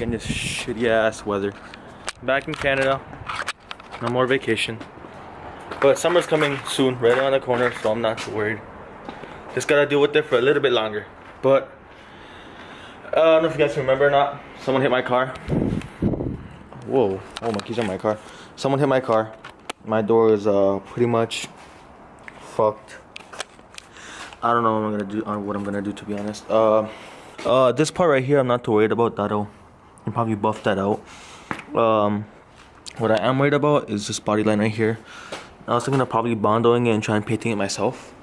back in this shitty ass weather. Back in Canada. No more vacation. But summer's coming soon, right around the corner, so I'm not too worried. Just gotta deal with it for a little bit longer. But I don't know if you guys remember or not. Someone hit my car. Whoa. Oh, my keys are in my car. Someone hit my car. My door is pretty much fucked. I don't know what I'm gonna do to be honest. This part right here, I'm not too worried about. That'll probably buff that out. What I am worried about is this body line right here. I was thinking of probably bondoing it and trying painting it myself,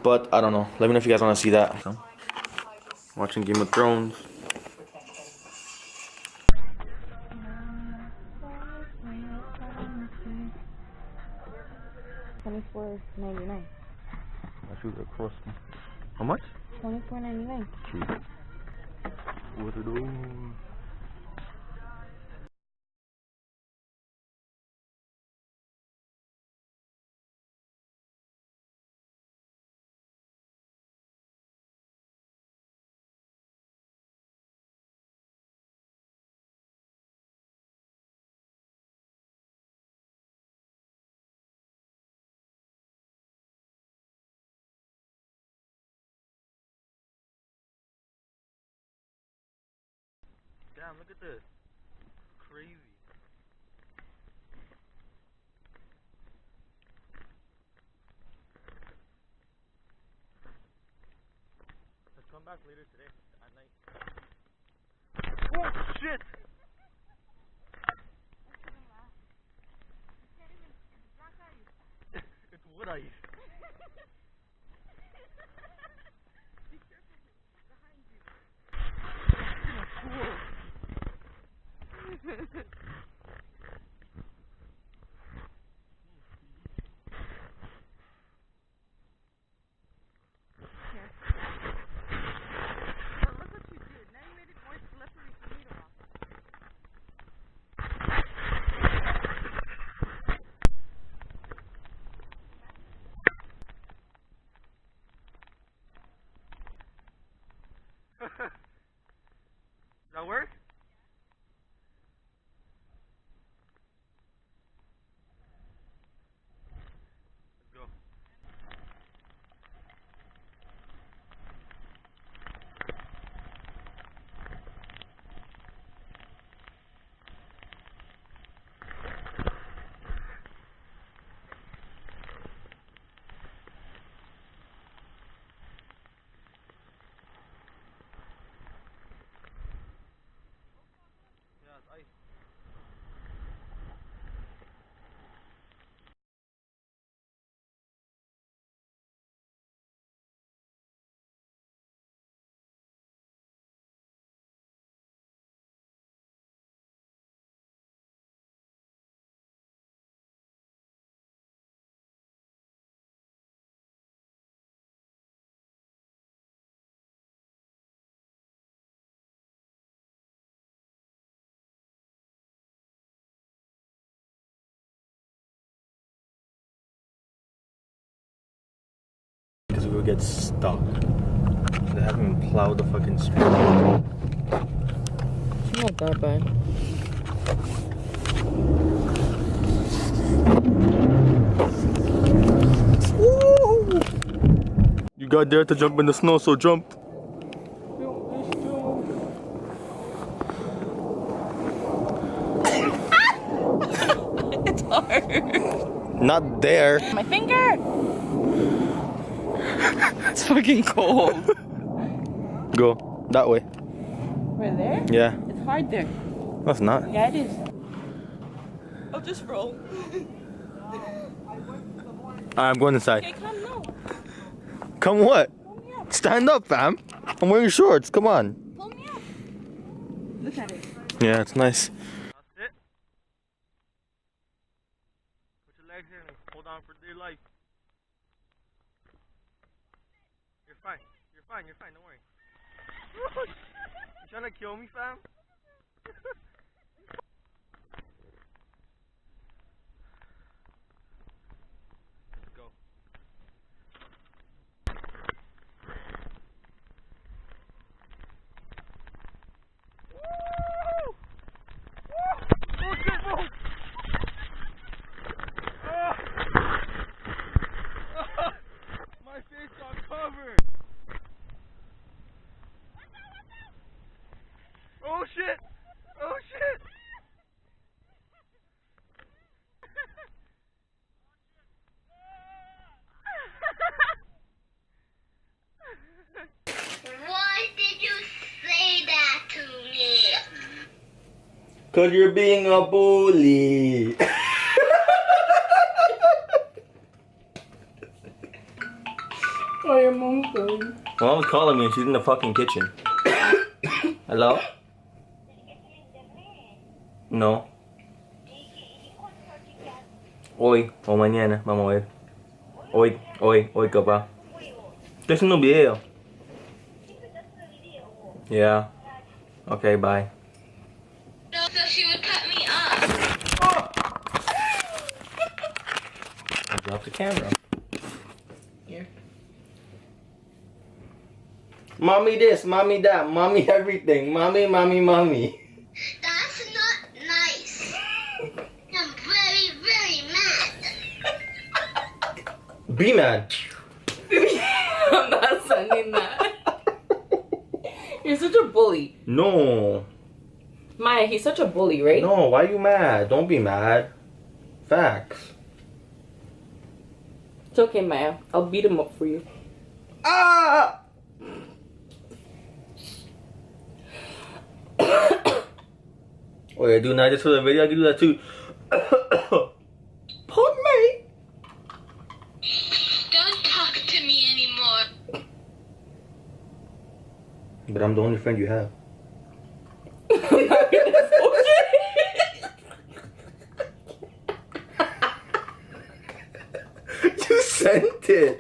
but I don't know. Let me know if you guys want to see that. So, watching Game of Thrones. $24.99. My shoes are crusty. How much? $24.99. Cheap. What are those? Damn, look at this. Crazy. Let's come back later today at night. Oh shit! It's wood ice. Does that work? Let's go. Yeah, it's ice. Because we would get stuck. They haven't even plowed the fucking street. It's not that bad. Woo! You got there to jump in the snow, so jump. It's hard. Not there. My finger! It's fucking cold. Go that way. Right there? Yeah. It's hard there. No, it's not. Yeah, it is. I'll just roll. I'm going inside. Okay, come now. Come what? Pull me up. Stand up, fam. I'm wearing shorts. Come on. Pull me up. Look at it. Yeah, it's nice. That's it. Put your legs in and hold on for dear life. You're fine. You're fine. You're fine. Don't worry. You trying to kill me, fam? Let's go. Woo! Cause you're being a bully. Oh, your mom's going. Mom's calling me and she's in the fucking kitchen. Hello? No. Hoy o mañana, vamos a ver. Hoy capaz. Estoy haciendo un video. Yeah. Okay, bye. No, so she would cut me off. I dropped the camera. Here. Mommy this, mommy that, mommy everything. Mommy. That's not nice. I'm very, very mad. Be mad. I'm not sending that. You're such a bully. No. Maya, he's such a bully, right? No, why you mad? Don't be mad. Facts. It's okay, Maya. I'll beat him up for you. Ah! Oh yeah, do not just for the video, I can do that too. Pardon me. Don't talk to me anymore. But I'm the only friend you have. You sent it.